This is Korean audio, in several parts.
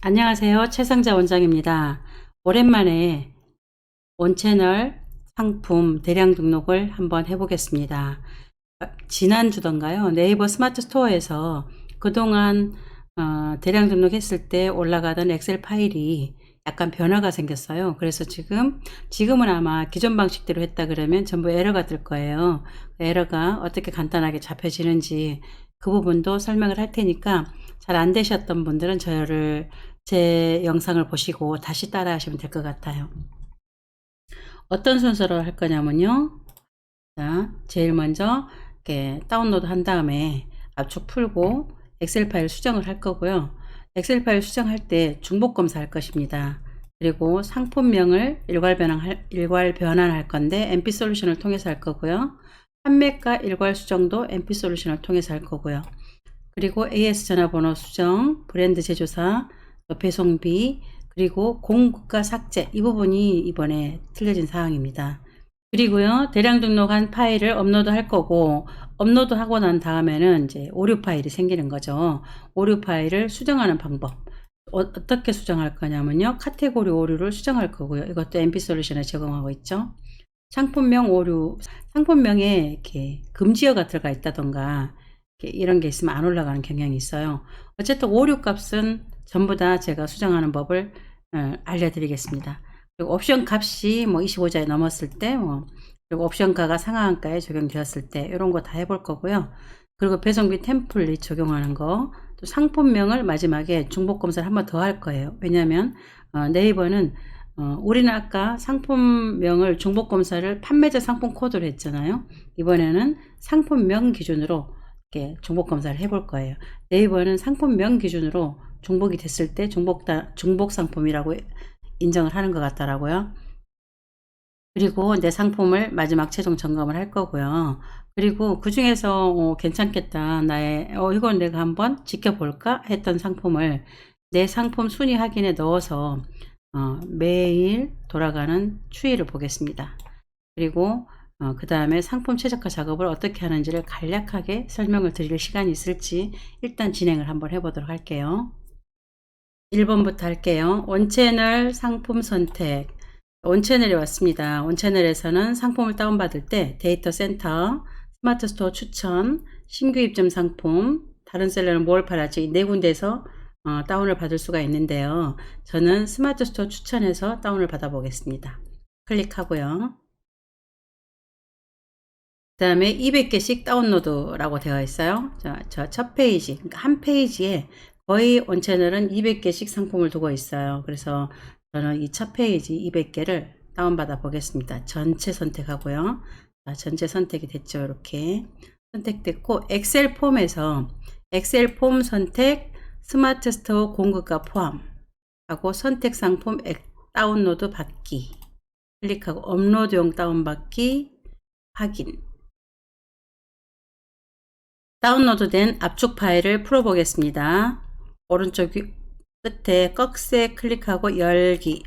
안녕하세요. 최상자 원장입니다. 오랜만에 원채널 상품 대량 등록을 한번 해보겠습니다. 지난주던가요, 네이버 스마트 스토어에서 그동안 대량 등록했을 때 올라가던 엑셀 파일이 약간 변화가 생겼어요. 그래서 지금은 아마 기존 방식대로 했다 그러면 전부 에러가 뜰 거예요. 에러가 어떻게 간단하게 잡혀지는지 그 부분도 설명을 할 테니까 잘 안 되셨던 분들은 제 영상을 보시고 다시 따라 하시면 될 것 같아요. 어떤 순서로 할 거냐면요. 자, 제일 먼저 이렇게 다운로드 한 다음에 압축 풀고 엑셀 파일 수정을 할 거고요. 엑셀 파일 수정할 때 중복 검사할 것입니다. 그리고 상품명을 일괄 변환할 건데 MP 솔루션을 통해서 할 거고요. 판매가 일괄 수정도 MP 솔루션을 통해서 할 거고요. 그리고 AS 전화번호 수정, 브랜드 제조사, 배송비, 그리고 공급가 삭제, 이 부분이 이번에 틀려진 사항입니다. 그리고요, 대량 등록한 파일을 업로드 할 거고, 업로드 하고 난 다음에는 이제 오류 파일이 생기는 거죠. 오류 파일을 수정하는 방법. 어떻게 수정할 거냐면요, 카테고리 오류를 수정할 거고요. 이것도 MP 솔루션에 제공하고 있죠. 상품명 오류, 상품명에 이렇게 금지어가 들어가 있다던가, 이런 게 있으면 안 올라가는 경향이 있어요. 어쨌든 오류 값은 전부 다 제가 수정하는 법을 알려드리겠습니다. 그리고 옵션 값이 뭐 25자에 넘었을 때, 그리고 옵션가가 상하한가에 적용되었을 때, 이런 거 다 해볼 거고요. 그리고 배송비 템플릿 적용하는 거, 또 상품명을 마지막에 중복 검사를 한 번 더 할 거예요. 왜냐하면 네이버는 우리는 아까 상품명을 중복 검사를 판매자 상품 코드로 했잖아요. 이번에는 상품명 기준으로 이렇게 중복 검사를 해볼 거예요. 네이버는 상품명 기준으로 중복이 됐을 때 중복 상품이라고 인정을 하는 것 같더라고요. 그리고 내 상품을 마지막 최종 점검을 할 거고요. 그리고 그 중에서 괜찮겠다, 이건 내가 한번 지켜볼까 했던 상품을 내 상품 순위 확인에 넣어서 매일 돌아가는 추이를 보겠습니다. 그리고 그 다음에 상품 최적화 작업을 어떻게 하는지를 간략하게 설명을 드릴 시간이 있을지 일단 진행을 한번 해보도록 할게요. 1번부터 할게요. 원채널 상품 선택. 원채널에 왔습니다. 원채널에서는 상품을 다운받을 때 데이터 센터, 스마트 스토어 추천, 신규 입점 상품, 다른 셀러는 뭘 팔았지, 네 군데에서 다운을 받을 수가 있는데요. 저는 스마트 스토어 추천해서 다운을 받아 보겠습니다. 클릭하고요. 그 다음에 200개씩 다운로드라고 되어 있어요. 저 첫 페이지, 그러니까 한 페이지에 거의 원채널은 200개씩 상품을 두고 있어요. 그래서 저는 이 첫 페이지 200개를 다운받아 보겠습니다. 전체 선택하고요. 자, 전체 선택이 됐죠. 이렇게 선택됐고, 엑셀 폼에서 엑셀 폼 선택, 스마트 스토어 공급가 포함하고 선택 상품 다운로드 받기 클릭하고 업로드용 다운받기 확인. 다운로드된 압축 파일을 풀어보겠습니다. 오른쪽 끝에 꺽쇠 클릭하고 열기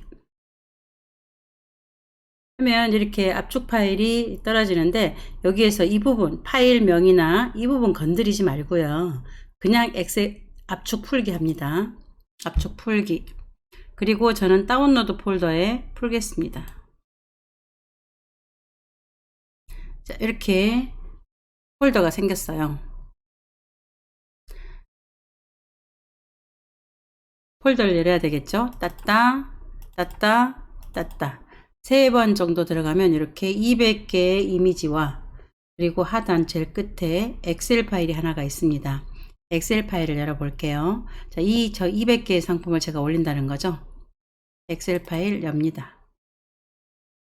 하면 이렇게 압축 파일이 떨어지는데, 여기에서 이 부분 파일명이나 이 부분 건드리지 말고요. 그냥 엑셀 압축 풀기 합니다. 압축 풀기. 그리고 저는 다운로드 폴더에 풀겠습니다. 자, 이렇게 폴더가 생겼어요. 폴더를 열어야 되겠죠. 땄다 땄다 땄다 3번 정도 들어가면 이렇게 200개의 이미지와, 그리고 하단 제일 끝에 엑셀 파일이 하나가 있습니다. 엑셀 파일을 열어 볼게요. 자, 저 200개의 상품을 제가 올린다는 거죠. 엑셀 파일 엽니다.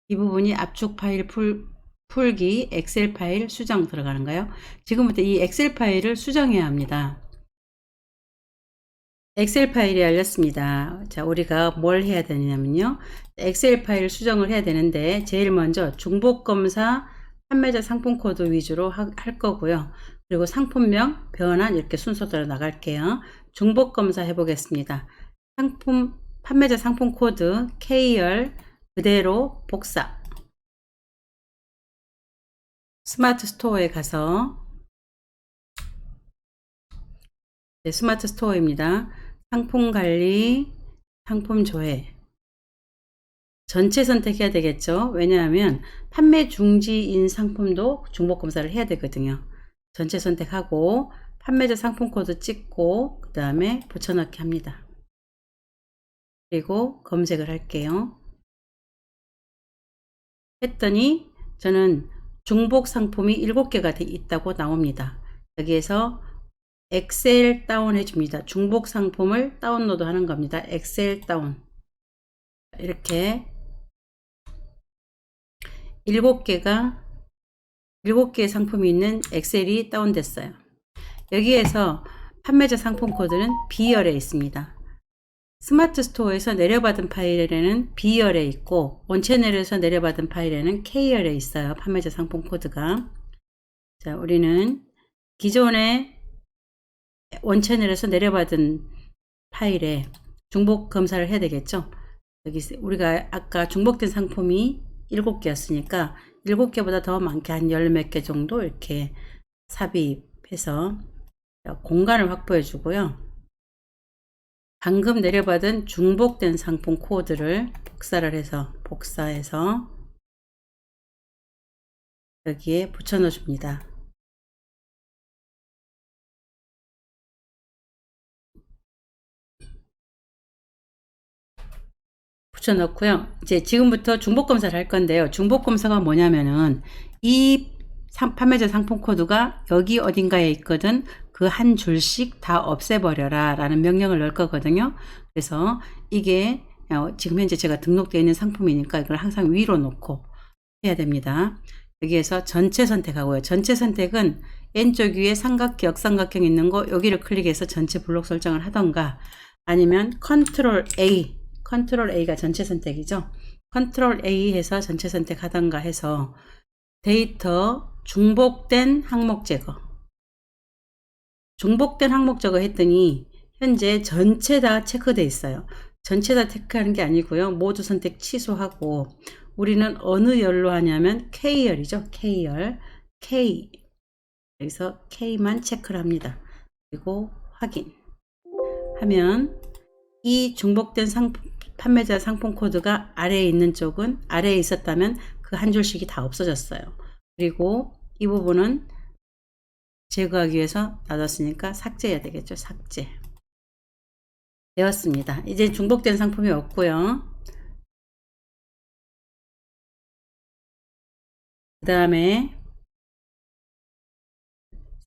이 부분이 압축 파일 풀기, 엑셀 파일 수정 들어가는 거예요. 지금부터 이 엑셀 파일을 수정해야 합니다. 엑셀 파일이 열렸습니다. 자, 우리가 뭘 해야 되냐면요. 엑셀 파일 수정을 해야 되는데 제일 먼저 중복검사 판매자 상품 코드 위주로 할 거고요. 그리고 상품명, 변환 이렇게 순서대로 나갈게요. 중복검사 해보겠습니다. 판매자 상품 코드 K열 그대로 복사. 스마트 스토어에 가서 스마트 스토어입니다. 상품 관리, 상품 조회. 전체 선택해야 되겠죠. 왜냐하면 판매 중지인 상품도 중복 검사를 해야 되거든요. 전체 선택하고 판매자 상품 코드 찍고 그 다음에 붙여넣기 합니다. 그리고 검색을 할게요. 했더니 저는 중복 상품이 7개가 있다고 나옵니다. 여기에서 엑셀 다운 해줍니다. 중복 상품을 다운로드 하는 겁니다. 엑셀 다운. 이렇게 7개의 상품이 있는 엑셀이 다운됐어요. 여기에서 판매자 상품 코드는 B열에 있습니다. 스마트 스토어에서 내려받은 파일에는 B열에 있고 원채널에서 내려받은 파일에는 K열에 있어요. 판매자 상품 코드가. 자, 우리는 기존에 원채널에서 내려받은 파일에 중복 검사를 해야 되겠죠. 여기 우리가 아까 중복된 상품이 7개였으니까 7개보다 더 많게 한 10몇 개 정도 이렇게 삽입해서 공간을 확보해 주고요. 방금 내려받은 중복된 상품 코드를 복사해서 여기에 붙여 넣어 줍니다. 붙여넣고요. 이제 지금부터 중복 검사를 할 건데요. 중복 검사가 뭐냐면은 이 판매자 상품 코드가 여기 어딘가에 있거든. 그 한 줄씩 다 없애버려라 라는 명령을 넣을 거거든요. 그래서 이게 지금 현재 제가 등록되어 있는 상품이니까 이걸 항상 위로 놓고 해야 됩니다. 여기에서 전체 선택하고요. 전체 선택은 왼쪽 위에 삼각형, 역삼각형 있는 거 여기를 클릭해서 전체 블록 설정을 하던가 아니면 컨트롤 A가 전체 선택이죠. 컨트롤 A 해서 전체 선택하던가 해서 데이터 중복된 항목 제거. 중복된 항목 제거 했더니 현재 전체 다 체크되어 있어요. 전체 다 체크하는 게 아니고요. 모두 선택 취소하고 우리는 어느 열로 하냐면 K열이죠. K열. K. 여기서 K만 체크를 합니다. 그리고 확인. 하면 이 중복된 판매자 상품 코드가 아래에 있는 쪽은 아래에 있었다면 그 한 줄씩이 다 없어졌어요. 그리고 이 부분은 제거하기 위해서 놔뒀으니까 삭제해야 되겠죠. 삭제. 되었습니다. 이제 중복된 상품이 없고요. 그 다음에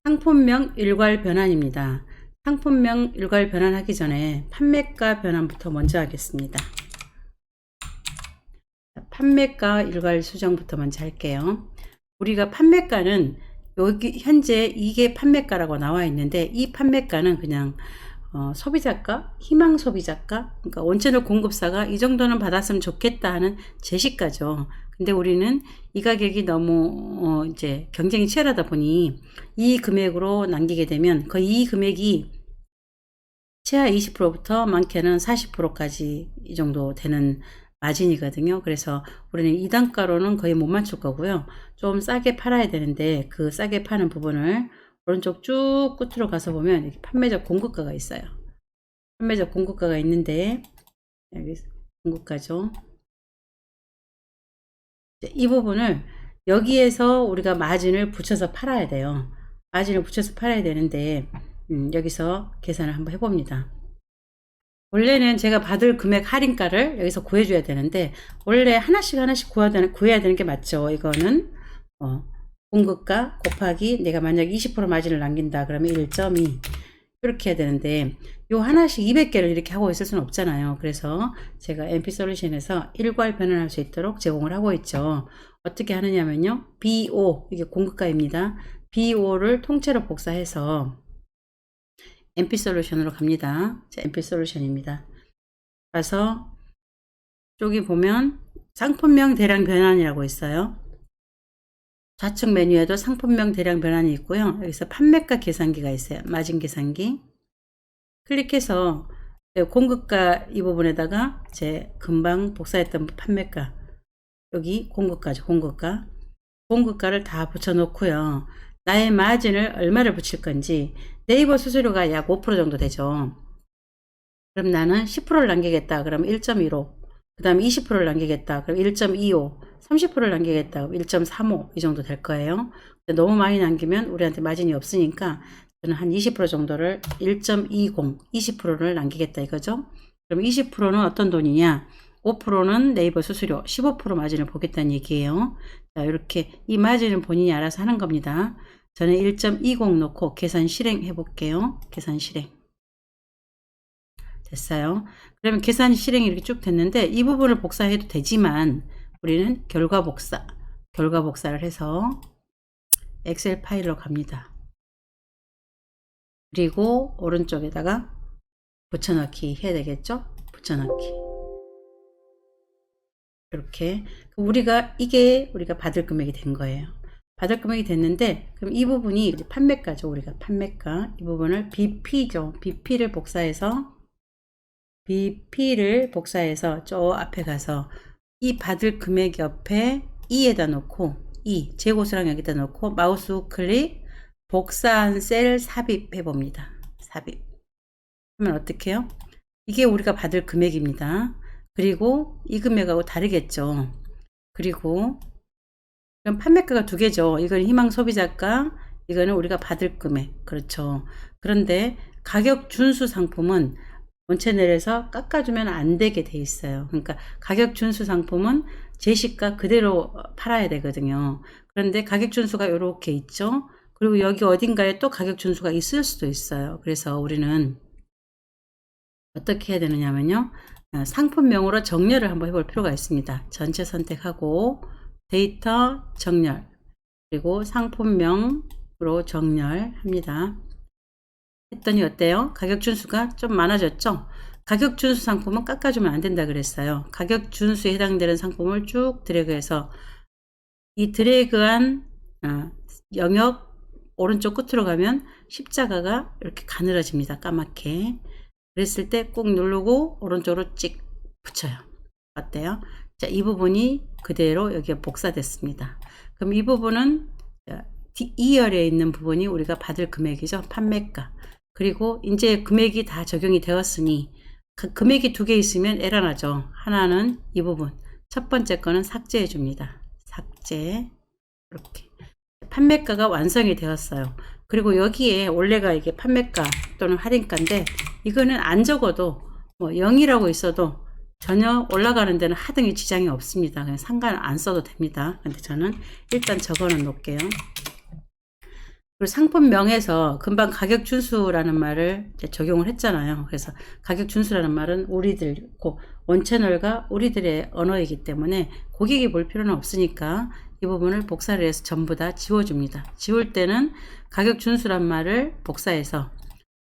상품명 일괄 변환입니다. 상품명 일괄 변환하기 전에 판매가 변환부터 먼저 하겠습니다. 판매가 일괄 수정부터 먼저 할게요. 우리가 판매가는 여기 현재 이게 판매가라고 나와 있는데 이 판매가는 그냥 소비자가, 희망 소비자가, 그러니까 원채널 공급사가 이 정도는 받았으면 좋겠다 하는 제시가죠. 근데 우리는 이 가격이 너무 이제 경쟁이 치열하다 보니 이 금액으로 남기게 되면 거의 이 금액이 최하 20%부터 많게는 40%까지 이 정도 되는 마진이거든요. 그래서 우리는 이 단가로는 거의 못 맞출 거고요. 좀 싸게 팔아야 되는데 그 싸게 파는 부분을 오른쪽 쭉 끝으로 가서 보면 이렇게 판매자 공급가가 있어요. 판매자 공급가가 있는데 여기 공급가죠. 이 부분을 여기에서 우리가 마진을 붙여서 팔아야 돼요. 마진을 붙여서 팔아야 되는데 여기서 계산을 한번 해봅니다. 원래는 제가 받을 금액 할인가를 여기서 구해줘야 되는데 원래 하나씩 구해야 되는 게 맞죠. 이거는 공급가 곱하기 내가 만약 20% 마진을 남긴다 그러면 1.2 이렇게 해야 되는데 요 하나씩 200개를 이렇게 하고 있을 수는 없잖아요. 그래서 제가 NP솔루션에서 일괄 변환할 수 있도록 제공을 하고 있죠. 어떻게 하느냐면요. BO 이게 공급가입니다. BO를 통째로 복사해서 MP 솔루션으로 갑니다. 자, MP 솔루션입니다. 가서 여기 보면 상품명 대량 변환이라고 있어요. 좌측 메뉴에도 상품명 대량 변환이 있고요. 여기서 판매가 계산기가 있어요. 마진 계산기. 클릭해서 공급가 이 부분에다가 제 금방 복사했던 판매가, 여기 공급가죠. 공급가를 다 붙여놓고요. 나의 마진을 얼마를 붙일 건지, 네이버 수수료가 약 5% 정도 되죠. 그럼 나는 10%를 남기겠다. 그럼 1.15. 그 다음에 20%를 남기겠다. 그럼 1.25. 30%를 남기겠다. 그럼 1.35. 이 정도 될 거예요. 너무 많이 남기면 우리한테 마진이 없으니까 저는 한 20% 정도를 1.20, 20%를 남기겠다 이거죠. 그럼 20%는 어떤 돈이냐? 5%는 네이버 수수료, 15% 마진을 보겠다는 얘기예요. 자, 이렇게 이 마진은 본인이 알아서 하는 겁니다. 저는 1.20 놓고 계산 실행해 볼게요. 계산 실행. 됐어요. 그러면 계산 실행이 이렇게 쭉 됐는데 이 부분을 복사해도 되지만 우리는 결과 복사를 해서 엑셀 파일로 갑니다. 그리고 오른쪽에다가 붙여넣기 해야 되겠죠? 붙여넣기. 이렇게 이게 우리가 받을 금액이 된 거예요. 받을 금액이 됐는데 그럼 이 부분이 판매가죠. 우리가 판매가 이 부분을 BP죠. BP를 복사해서 저 앞에 가서 이 받을 금액 옆에 2에다 놓고 재고수랑 여기다 놓고 마우스 우클릭 복사한 셀 삽입해 봅니다. 삽입. 그러면 어떻게 해요? 이게 우리가 받을 금액입니다. 그리고 이 금액하고 다르겠죠. 그리고 그럼 판매가가 두 개죠. 이건 희망 소비자가, 이거는 우리가 받을 금액. 그렇죠. 그런데 가격 준수 상품은 원채널에서 깎아주면 안 되게 돼 있어요. 그러니까 가격 준수 상품은 제시가 그대로 팔아야 되거든요. 그런데 가격 준수가 이렇게 있죠. 그리고 여기 어딘가에 또 가격 준수가 있을 수도 있어요. 그래서 우리는 어떻게 해야 되느냐면요. 상품명으로 정렬을 한번 해볼 필요가 있습니다. 전체 선택하고 데이터 정렬, 그리고 상품명으로 정렬합니다. 했더니 어때요? 가격 준수가 좀 많아졌죠? 가격 준수 상품은 깎아주면 안 된다 그랬어요. 가격 준수에 해당되는 상품을 쭉 드래그해서 이 드래그한 영역 오른쪽 끝으로 가면 십자가가 이렇게 가늘어집니다. 까맣게. 그랬을 때 꾹 누르고 오른쪽으로 찍 붙여요. 어때요? 자, 이 부분이 그대로 여기에 복사됐습니다. 그럼 이 부분은 2열에 있는 부분이 우리가 받을 금액이죠. 판매가. 그리고 이제 금액이 다 적용이 되었으니 금액이 두 개 있으면 에러 나죠. 하나는 이 부분. 첫 번째 거는 삭제해 줍니다. 삭제. 이렇게. 판매가가 완성이 되었어요. 그리고 여기에 원래가 이게 판매가 또는 할인가인데 이거는 안 적어도 뭐 0이라고 있어도 전혀 올라가는 데는 하등의 지장이 없습니다. 그냥 상관 안 써도 됩니다. 근데 저는 일단 적어 놓을게요. 그리고 상품명에서 금방 가격 준수라는 말을 적용을 했잖아요. 그래서 가격 준수라는 말은 우리들, 원채널과 우리들의 언어이기 때문에 고객이 볼 필요는 없으니까 이 부분을 복사를 해서 전부 다 지워줍니다. 지울 때는 가격 준수란 말을 복사해서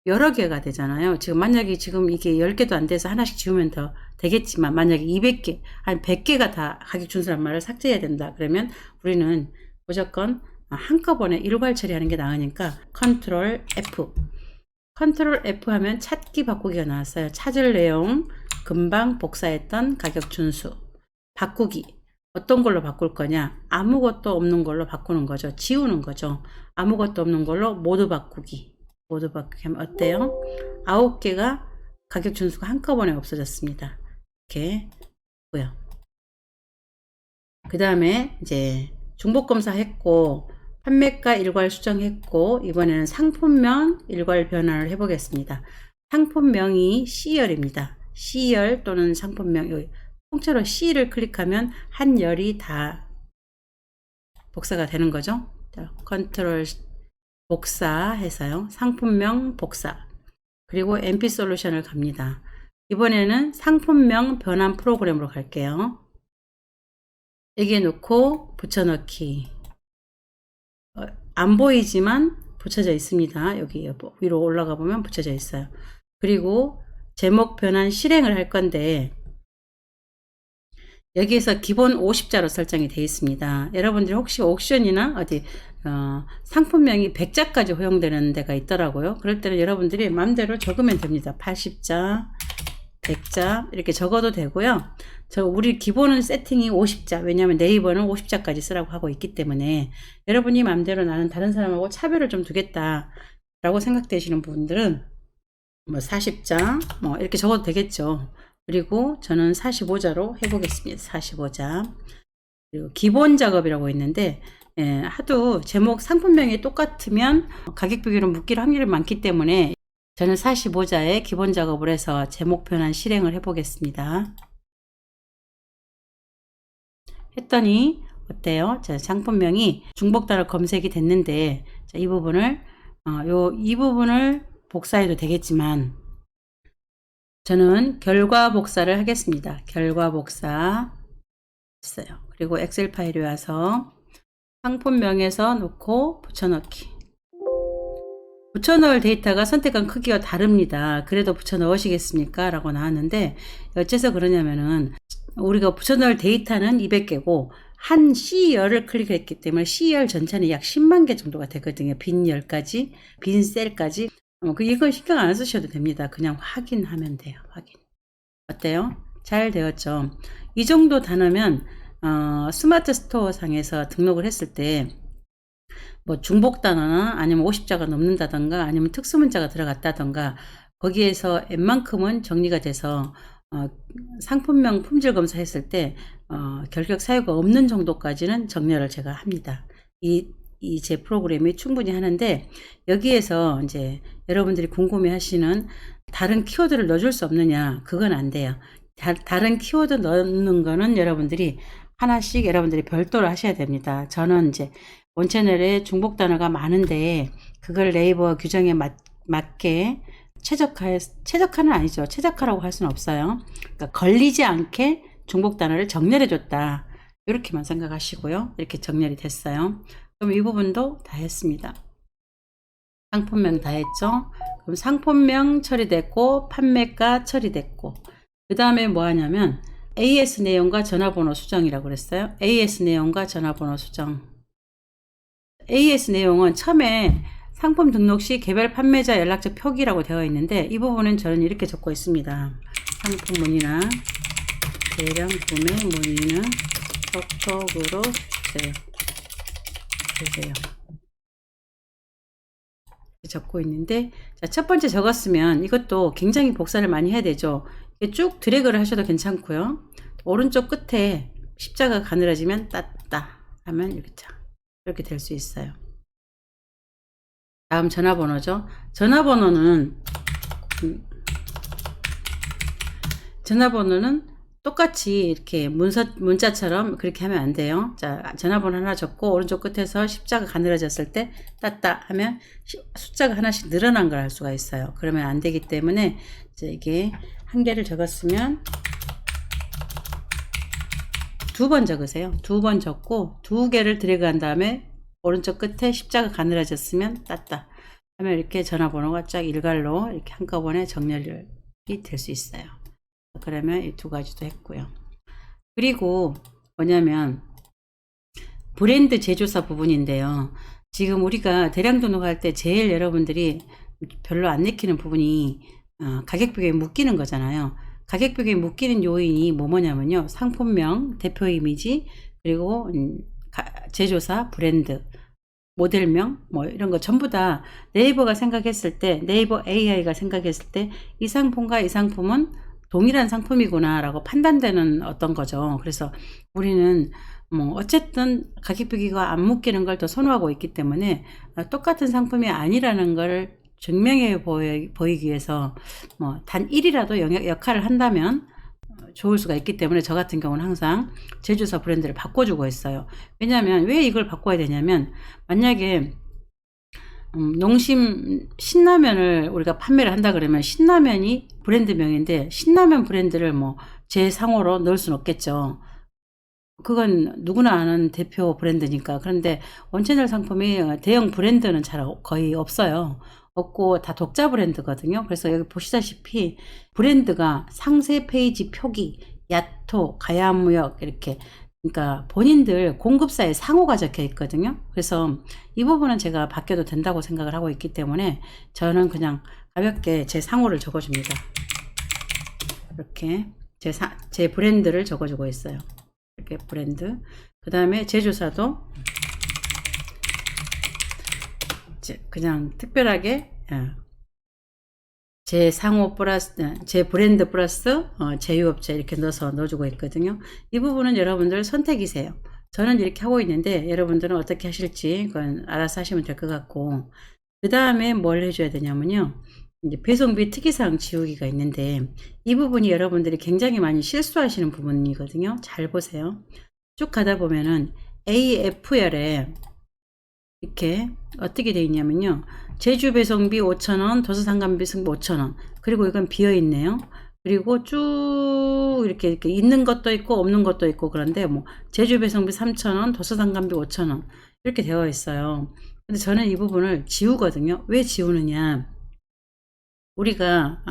여러 개가 되잖아요. 지금 만약에 지금 이게 10개도 안 돼서 하나씩 지우면 더 되겠지만 만약에 200개, 한 100개가 다 가격 준수란 말을 삭제해야 된다. 그러면 우리는 무조건 한꺼번에 일괄 처리하는 게 나으니까 컨트롤 F. 컨트롤 F 하면 찾기 바꾸기가 나왔어요. 찾을 내용, 금방 복사했던 가격 준수. 바꾸기. 어떤 걸로 바꿀 거냐? 아무것도 없는 걸로 바꾸는 거죠. 지우는 거죠. 아무것도 없는 걸로 모두 바꾸기. 모두 바꾸기 하면 어때요? 9개가 가격 준수가 한꺼번에 없어졌습니다. 이렇게 고요. 그 다음에 이제 중복 검사했고 판매가 일괄 수정했고 이번에는 상품명 일괄 변환을 해보겠습니다. 상품명이 C열입니다. C열 또는 상품명, 여기 통째로 C를 클릭하면 한 열이 다 복사가 되는 거죠. 자, 컨트롤 복사해서요. 상품명 복사. 그리고 MP 솔루션을 갑니다. 이번에는 상품명 변환 프로그램으로 갈게요. 여기에 놓고 붙여넣기. 안 보이지만 붙여져 있습니다. 여기 위로 올라가 보면 붙여져 있어요. 그리고 제목 변환 실행을 할 건데 여기에서 기본 50자로 설정이 되어 있습니다. 여러분들이 혹시 옥션이나 어디 상품명이 100자까지 허용되는 데가 있더라고요. 그럴 때는 여러분들이 마음대로 적으면 됩니다. 80자, 100자 이렇게 적어도 되고요. 우리 기본은 세팅이 50자, 왜냐하면 네이버는 50자까지 쓰라고 하고 있기 때문에 여러분이 마음대로 나는 다른 사람하고 차별을 좀 두겠다 라고 생각되시는 분들은 뭐 40자 뭐 이렇게 적어도 되겠죠. 그리고 저는 45자로 해보겠습니다. 45자. 그리고 기본 작업이라고 있는데 하도 제목 상품명이 똑같으면 가격 비교로 묶일 확률이 많기 때문에 저는 45자에 기본 작업을 해서 제목 변환 실행을 해보겠습니다. 했더니 어때요? 자, 상품명이 중복단어 검색이 됐는데 자, 이 부분을 이 부분을 복사해도 되겠지만 저는 결과 복사를 하겠습니다. 결과 복사 했어요. 그리고 엑셀 파일에 와서 상품명에서 놓고 붙여넣기. 붙여넣을 데이터가 선택한 크기와 다릅니다. 그래도 붙여넣으시겠습니까? 라고 나왔는데 어째서 그러냐면은 우리가 붙여넣을 데이터는 200개고 한 C열을 클릭했기 때문에 C열 전체는 약 10만 개 정도가 되거든요. 빈 열까지, 빈 셀까지. 이건 신경 안 쓰셔도 됩니다. 그냥 확인하면 돼요. 확인. 어때요? 잘 되었죠? 이 정도 단어면 스마트 스토어 상에서 등록을 했을 때 뭐 중복 단어나 아니면 50자가 넘는다던가 아니면 특수문자가 들어갔다던가 거기에서 웬만큼은 정리가 돼서 상품명 품질 검사했을 때 결격 사유가 없는 정도까지는 정렬을 제가 합니다. 이 제 프로그램이 충분히 하는데 여기에서 이제 여러분들이 궁금해 하시는 다른 키워드를 넣어줄 수 없느냐, 그건 안 돼요. 다른 키워드 넣는 거는 여러분들이 하나씩 여러분들이 별도로 하셔야 됩니다. 저는 이제 원채널에 중복 단어가 많은데 그걸 네이버 규정에 맞게 최적화는 아니죠. 최적화라고 할 수는 없어요. 그러니까 걸리지 않게 중복 단어를 정렬해 줬다. 이렇게만 생각하시고요. 이렇게 정렬이 됐어요. 그럼 이 부분도 다 했습니다. 상품명 다 했죠. 그럼 상품명 처리됐고 판매가 처리됐고 그 다음에 뭐 하냐면 AS 내용과 전화번호 수정이라고 그랬어요. AS 내용과 전화번호 수정. AS 내용은 처음에 상품 등록 시 개별 판매자 연락처 표기라고 되어 있는데 이 부분은 저는 이렇게 적고 있습니다. 상품 문의나 대량 구매 문의는 적극으로 주세요. 적고 있는데 자, 첫 번째 적었으면 이것도 굉장히 복사를 많이 해야 되죠. 쭉 드래그를 하셔도 괜찮고요. 오른쪽 끝에 십자가 가늘어지면 땄다 하면 이렇게 될 수 있어요. 다음 전화번호죠. 전화번호는 똑같이 이렇게 문자처럼 그렇게 하면 안 돼요. 자, 전화번호 하나 적고 오른쪽 끝에서 십자가 가늘어졌을 때 땄다 하면 숫자가 하나씩 늘어난 걸 알 수가 있어요. 그러면 안 되기 때문에 이제 이게 한 개를 적었으면 두 번 적으세요. 두 번 적고 두 개를 드래그 한 다음에 오른쪽 끝에 십자가 가늘어졌으면 땄다 하면 이렇게 전화번호가 쫙 일괄로 이렇게 한꺼번에 정렬이 될 수 있어요. 그러면 이 두 가지도 했고요. 그리고 뭐냐면 브랜드 제조사 부분인데요. 지금 우리가 대량 등록할 때 제일 여러분들이 별로 안 내키는 부분이 가격 비교에 묶이는 거잖아요. 가격 비교에 묶이는 요인이 뭐냐면요. 상품명, 대표 이미지, 그리고 제조사, 브랜드, 모델명 뭐 이런 거 전부 다 네이버가 생각했을 때, 네이버 AI가 생각했을 때 이 상품과 이 상품은 동일한 상품이구나 라고 판단되는 어떤 거죠. 그래서 우리는 뭐 어쨌든 가격 비교가 안 묶이는 걸 더 선호하고 있기 때문에 똑같은 상품이 아니라는 걸 증명해 보이기 위해서 뭐 단 1이라도 역할을 한다면 좋을 수가 있기 때문에 저 같은 경우는 항상 제조사 브랜드를 바꿔주고 있어요. 왜냐하면 왜 이걸 바꿔야 되냐면 만약에 농심 신라면을 우리가 판매를 한다 그러면 신라면이 브랜드명인데 신라면 브랜드를 뭐 제 상호로 넣을 수는 없겠죠. 그건 누구나 아는 대표 브랜드니까. 그런데 원채널 상품이 대형 브랜드는 거의 없어요. 없고 다 독자 브랜드거든요. 그래서 여기 보시다시피 브랜드가 상세 페이지 표기, 야토, 가야무역 이렇게, 그러니까 본인들 공급사에 상호가 적혀 있거든요. 그래서 이 부분은 제가 바뀌어도 된다고 생각을 하고 있기 때문에 저는 그냥 가볍게 제 상호를 적어줍니다. 이렇게 제 브랜드를 적어주고 있어요. 이렇게 브랜드. 그 다음에 제조사도 그냥 특별하게 제 상호 플러스 제 브랜드 플러스 제휴업체 이렇게 넣어주고 있거든요. 이 부분은 여러분들 선택이세요. 저는 이렇게 하고 있는데 여러분들은 어떻게 하실지 그건 알아서 하시면 될 것 같고, 그 다음에 뭘 해줘야 되냐면요, 이제 배송비 특이사항 지우기가 있는데 이 부분이 여러분들이 굉장히 많이 실수하시는 부분이거든요. 잘 보세요. 쭉 가다 보면은 AF열에 이렇게 어떻게 되어 있냐면요, 제주 배송비 5,000원, 도서상관 배송비 5,000원, 그리고 이건 비어 있네요. 그리고 쭉 이렇게 있는 것도 있고 없는 것도 있고, 그런데 뭐 제주 배송비 3,000원, 도서상관비 5,000원 이렇게 되어 있어요. 근데 저는 이 부분을 지우거든요. 왜 지우느냐, 우리가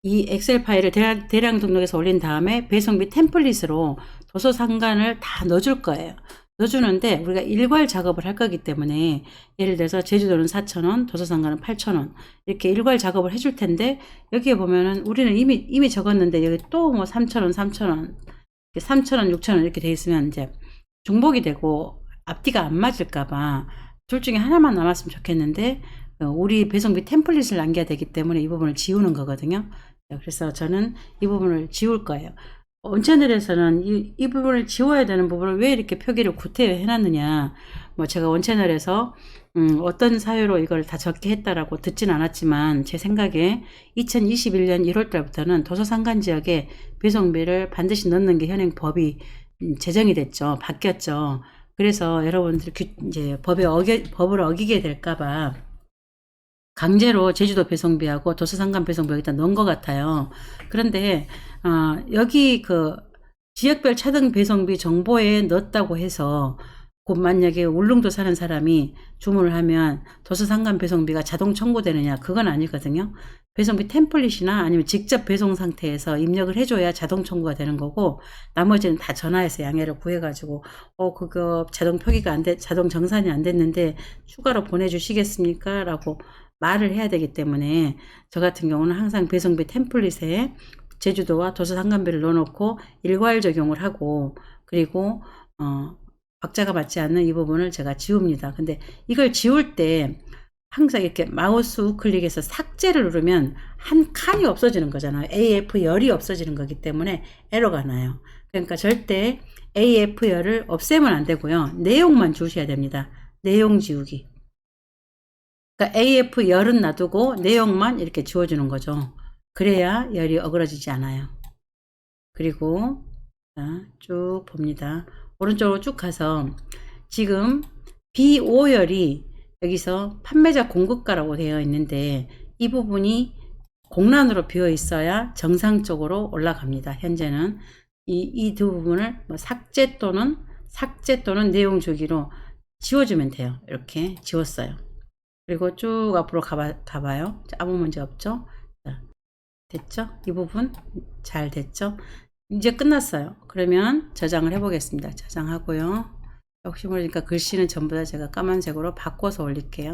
이 엑셀 파일을 대량 등록해서 올린 다음에 배송비 템플릿으로 도서상관을 다 넣어줄 거예요. 넣어주는데 우리가 일괄 작업을 할 거기 때문에, 예를 들어서 제주도는 4,000원, 도서상관은 8,000원 이렇게 일괄 작업을 해줄 텐데, 여기에 보면은 우리는 이미 적었는데 여기 또 뭐 3,000원, 3,000원, 3,000원, 6,000원 이렇게 돼 있으면 이제 중복이 되고 앞뒤가 안 맞을까봐 둘 중에 하나만 남았으면 좋겠는데, 우리 배송비 템플릿을 남겨야 되기 때문에 이 부분을 지우는 거거든요. 그래서 저는 이 부분을 지울 거예요. 원채널에서는 이 부분을 지워야 되는 부분을 왜 이렇게 표기를 구태여 해놨느냐, 뭐 제가 원채널에서 어떤 사유로 이걸 다 적게 했다라고 듣진 않았지만, 제 생각에 2021년 1월 달부터는 도서상관 지역에 배송비를 반드시 넣는 게 현행 법이 제정이 됐죠. 바뀌었죠. 그래서 여러분들 이제 법을 어기게 될까봐 강제로 제주도 배송비하고 도서상관 배송비 여기다 넣은 것 같아요. 그런데 여기 그 지역별 차등 배송비 정보에 넣었다고 해서 곧 만약에 울릉도 사는 사람이 주문을 하면 도서상관 배송비가 자동 청구되느냐, 그건 아니거든요. 배송비 템플릿이나 아니면 직접 배송 상태에서 입력을 해줘야 자동 청구가 되는 거고, 나머지는 다 전화해서 양해를 구해가지고 그거 자동 표기가 자동 정산이 안 됐는데 추가로 보내주시겠습니까? 라고 말을 해야 되기 때문에, 저 같은 경우는 항상 배송비 템플릿에 제주도와 도서상관비를 넣어놓고 일괄 적용을 하고, 그리고 박자가 맞지 않는 이 부분을 제가 지웁니다. 근데 이걸 지울 때 항상 이렇게 마우스 우클릭해서 삭제를 누르면 한 칸이 없어지는 거잖아요. AF열이 없어지는 거기 때문에 에러가 나요. 그러니까 절대 AF열을 없애면 안 되고요, 내용만 지우셔야 됩니다. 내용 지우기. 그러니까 AF열은 놔두고 내용만 이렇게 지워주는 거죠. 그래야 열이 어그러지지 않아요. 그리고 쭉 봅니다. 오른쪽으로 쭉 가서 지금 B5열이 여기서 판매자 공급가라고 되어 있는데, 이 부분이 공란으로 비어 있어야 정상적으로 올라갑니다. 현재는 이 두 부분을 뭐 삭제 또는 내용 주기로 지워주면 돼요. 이렇게 지웠어요. 그리고 쭉 앞으로 가봐요. 아무 문제 없죠? 됐죠? 이 부분 잘 됐죠? 이제 끝났어요. 그러면 저장을 해보겠습니다. 저장하고요. 혹시 모르니까 글씨는 전부 다 제가 까만색으로 바꿔서 올릴게요.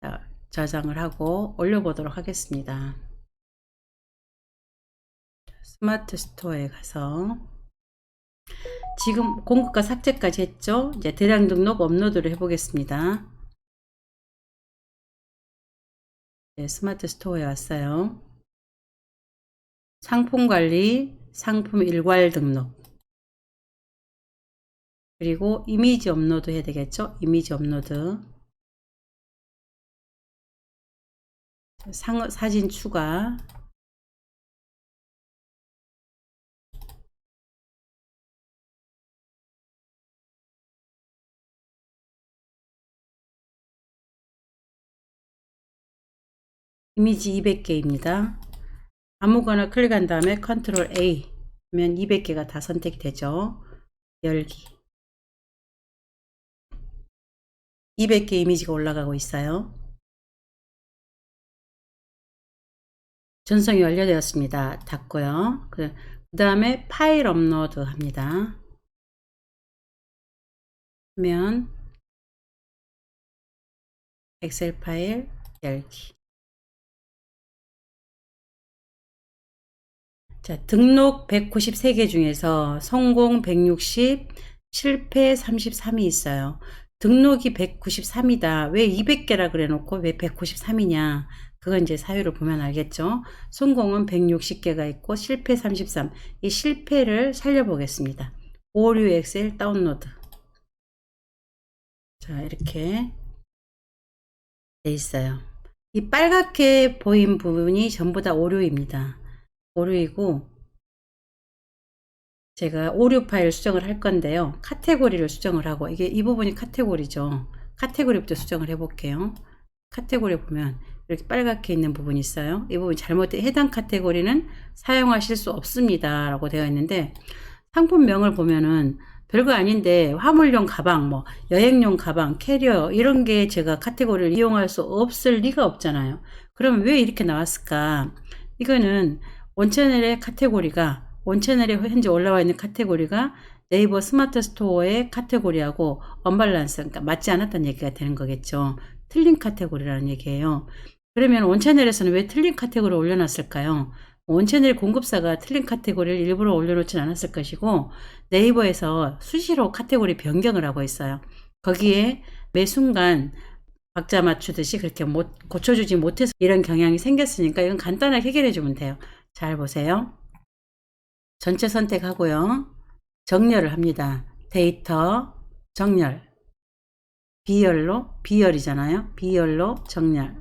자, 저장을 하고 올려보도록 하겠습니다. 스마트 스토어에 가서 지금 공급과 삭제까지 했죠? 이제 대량 등록 업로드를 해보겠습니다. 네, 스마트 스토어에 왔어요. 상품 관리, 상품 일괄 등록, 그리고 이미지 업로드 해야 되겠죠? 이미지 업로드, 사진 추가, 이미지 200개입니다. 아무거나 클릭한 다음에 컨트롤 A, 그러면 200개가 다 선택이 되죠. 열기. 200개 이미지가 올라가고 있어요. 전송이 완료되었습니다. 닫고요. 그 다음에 파일 업로드 합니다. 하면 엑셀 파일 열기. 자, 등록 193개 중에서 성공 160, 실패 33이 있어요. 등록이 193이다. 왜 200개라 그래 놓고 왜 193이냐. 그건 이제 사유를 보면 알겠죠. 성공은 160개가 있고 실패 33. 이 실패를 살려보겠습니다. 오류 엑셀 다운로드. 자, 이렇게 돼 있어요. 이 빨갛게 보인 부분이 전부 다 오류입니다. 오류이고 제가 오류 파일 수정을 할 건데요. 카테고리를 수정을 하고 이게 이 부분이 카테고리죠. 카테고리부터 수정을 해 볼게요. 카테고리 보면 이렇게 빨갛게 있는 부분이 있어요. 이 부분 잘못된 해당 카테고리는 사용하실 수 없습니다 라고 되어 있는데 상품명을 보면은 별거 아닌데 화물용 가방, 뭐 여행용 가방, 캐리어 이런 게 제가 카테고리를 이용할 수 없을 리가 없잖아요. 그러면 왜 이렇게 나왔을까? 이거는 원채널의 카테고리가 원채널에 현재 올라와 있는 카테고리가 네이버 스마트 스토어의 카테고리하고 언밸런스, 그러니까 맞지 않았다는 얘기가 되는 거겠죠. 틀린 카테고리라는 얘기예요. 그러면 원채널에서는 왜 틀린 카테고리를 올려놨을까요? 원채널 공급사가 틀린 카테고리를 일부러 올려놓진 않았을 것이고 네이버에서 수시로 카테고리 변경을 하고 있어요. 거기에 매 순간 박자 맞추듯이 그렇게 고쳐주지 못해서 이런 경향이 생겼으니까 이건 간단하게 해결해 주면 돼요. 잘 보세요. 전체 선택하고요. 정렬을 합니다. 데이터 정렬. 비열이잖아요. 비열로 정렬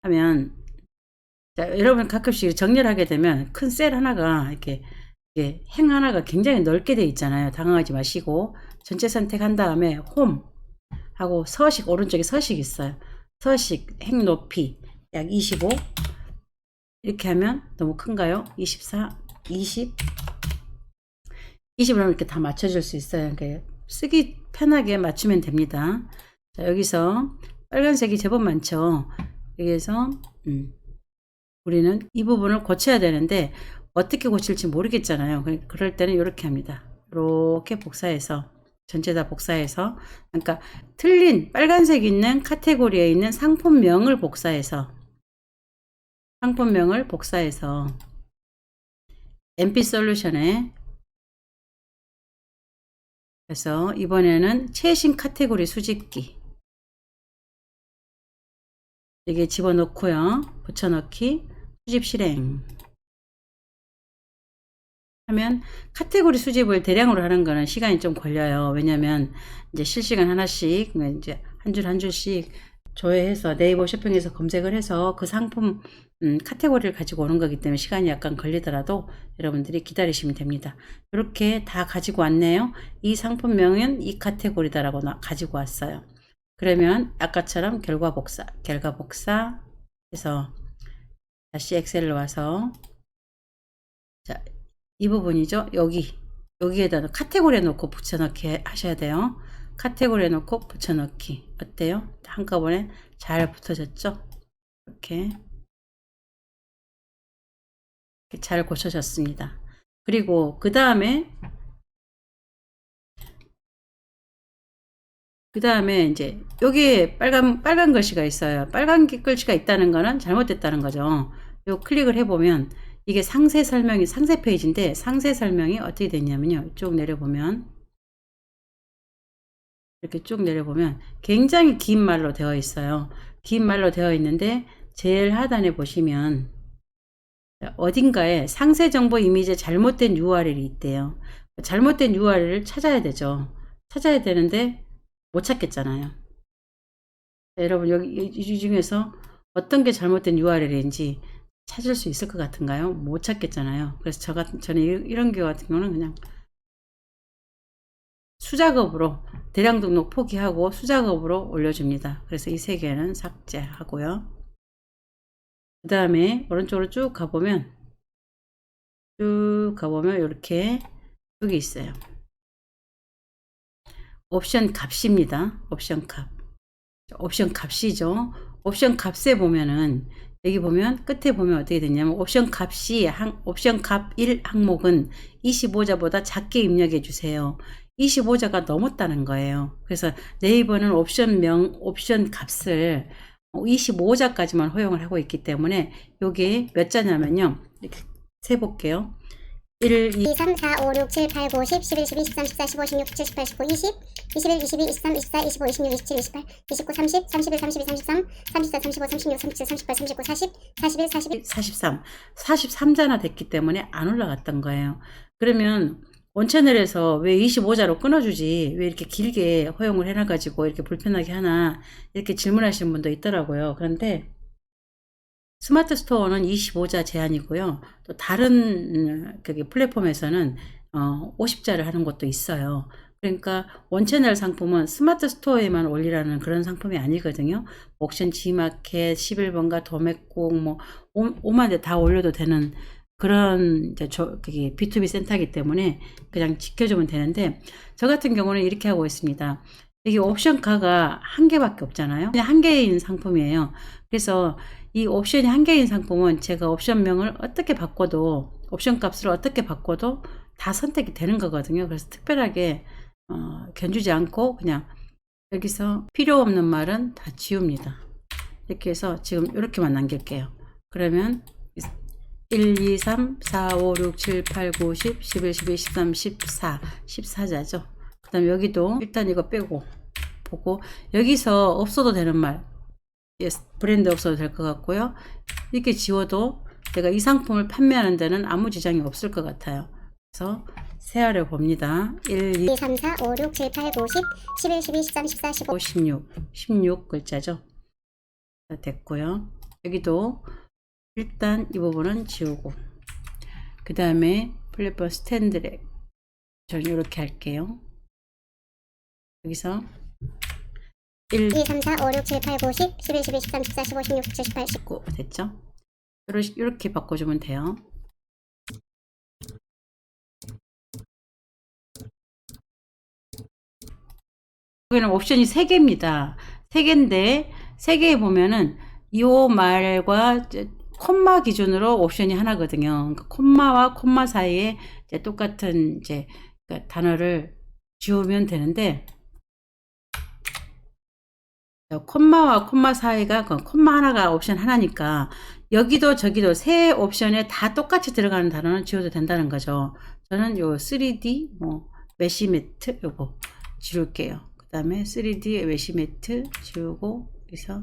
하면 자, 여러분 가끔씩 정렬하게 되면 큰 셀 하나가 이렇게 행 하나가 굉장히 넓게 돼 있잖아요. 당황하지 마시고 전체 선택한 다음에 홈 하고 서식 오른쪽에 서식 있어요. 서식 행 높이 약 25 이렇게 하면 너무 큰가요? 24, 20 20을 하면 이렇게 다 맞춰줄 수 있어요. 그러니까 쓰기 편하게 맞추면 됩니다. 자, 여기서 빨간색이 제법 많죠. 여기에서 우리는 이 부분을 고쳐야 되는데 어떻게 고칠지 모르겠잖아요. 그럴 때는 이렇게 합니다. 이렇게 복사해서 전체 다 복사해서 그러니까 틀린 빨간색 있는 카테고리에 있는 상품명을 복사해서 MP 솔루션에 그래서 이번에는 최신 카테고리 수집기 이게 집어넣고요. 붙여넣기 수집 실행 하면 카테고리 수집을 대량으로 하는 거는 시간이 좀 걸려요. 왜냐면 이제 실시간 하나씩 이제 한 줄 한 줄씩 조회해서 네이버 쇼핑에서 검색을 해서 그 상품 카테고리를 가지고 오는 거기 때문에 시간이 약간 걸리더라도 여러분들이 기다리시면 됩니다. 이렇게 다 가지고 왔네요. 이 상품명은 이 카테고리다라고 가지고 왔어요. 그러면 아까처럼 결과 복사 해서 다시 엑셀로 와서 자, 이 부분이죠. 여기에다 카테고리에 놓고 붙여넣기 하셔야 돼요. 카테고리에 놓고 붙여넣기 어때요? 한꺼번에 잘 붙어졌죠? 이렇게 잘 고쳐졌습니다. 그리고 그 다음에 이제 여기에 빨간 글씨가 있어요. 빨간 글씨가 있다는 거는 잘못됐다는 거죠. 요 클릭을 해보면 이게 상세 페이지인데 상세 설명이 어떻게 되냐면요. 쭉 내려보면 이렇게 쭉 내려보면 굉장히 긴 말로 되어 있어요. 긴 말로 되어 있는데 제일 하단에 보시면 어딘가에 상세 정보 이미지에 잘못된 URL이 있대요. 잘못된 URL을 찾아야 되죠. 찾아야 되는데 못 찾겠잖아요. 여러분 여기 이 중에서 어떤 게 잘못된 URL인지 찾을 수 있을 것 같은가요? 못 찾겠잖아요. 그래서 저는 이런 경우 같은 경우는 그냥 수작업으로 대량 등록 포기하고 수작업으로 올려줍니다. 그래서 이 세 개는 삭제하고요. 그 다음에 오른쪽으로 쭉 가보면 쭉 가보면 이렇게 여기 있어요. 옵션 값입니다. 옵션 값. 옵션 값이죠. 옵션 값에 보면은 여기 보면 끝에 보면 어떻게 되냐면 옵션 값이 옵션 값 1 항목은 25자보다 작게 입력해 주세요. 25자가 넘었다는 거예요. 그래서 네이버는 옵션 값을 25자까지만 허용을 하고 있기 때문에 요게 몇 자냐면요. 이렇게 세 볼게요. 1, 2, 3, 4, 5, 6, 7, 8, 9, 10, 11, 12, 13, 14, 15, 16, 17, 18, 19, 20, 21, 22, 23, 24, 25, 26, 27, 28, 29, 30, 31, 32, 33, 34, 35, 36, 37, 38, 39, 40, 41, 42, 43, 43자나 됐기 때문에 안 올라갔던 거예요. 그러면 원채널에서 왜 25자로 끊어주지? 왜 이렇게 길게 허용을 해놔가지고 이렇게 불편하게 하나? 이렇게 질문하시는 분도 있더라고요. 그런데 스마트 스토어는 25자 제한이고요. 또 다른 플랫폼에서는 50자를 하는 것도 있어요. 그러니까 원채널 상품은 스마트 스토어에만 올리라는 그런 상품이 아니거든요. 옥션 G마켓, 11번가 도매국 뭐 5만 대 다 올려도 되는 그런 그게 B2B 센터이기 때문에 그냥 지켜주면 되는데 저 같은 경우는 이렇게 하고 있습니다. 이게 옵션 가가 한 개밖에 없잖아요. 그냥 한 개인 상품이에요. 그래서 이 옵션이 한 개인 상품은 제가 옵션명을 어떻게 바꿔도 옵션 값을 어떻게 바꿔도 다 선택이 되는 거거든요. 그래서 특별하게 견주지 않고 그냥 여기서 필요 없는 말은 다 지웁니다. 이렇게 해서 지금 이렇게만 남길게요. 그러면 1, 2, 3, 4, 5, 6, 7, 8, 9, 10, 11, 12, 13, 14, 14자죠. 그 다음 여기도 일단 이거 빼고 보고 여기서 없어도 되는 말 브랜드 없어도 될 것 같고요. 이렇게 지워도 내가 이 상품을 판매하는 데는 아무 지장이 없을 것 같아요. 그래서 세아를 봅니다. 1, 2, 3, 4, 5, 6, 7, 8, 9, 10, 11, 12, 13, 14, 15, 16 글자죠. 됐고요. 여기도 일단 이 부분은 지우고 그 다음에 플랫폼 스탠드렉 저는 이렇게 할게요. 여기서 1, 2, 3, 4, 5, 6, 7, 8, 9, 10, 11, 12, 13, 14, 15, 16, 17, 18, 19 됐죠? 이렇게 바꿔주면 돼요. 여기는 옵션이 3개입니다. 3개인데 3개에 보면은 이 말과 콤마 기준으로 옵션이 하나거든요. 그러니까 콤마와 콤마 사이에 이제 똑같은 그러니까 단어를 지우면 되는데 콤마와 콤마 사이가 콤마 하나가 옵션 하나니까 여기도 저기도 세 옵션에 다 똑같이 들어가는 단어는 지워도 된다는 거죠. 저는 요 3D 메쉬 매트 요거 지울게요. 그 다음에 3D 메쉬 매트 지우고 여기서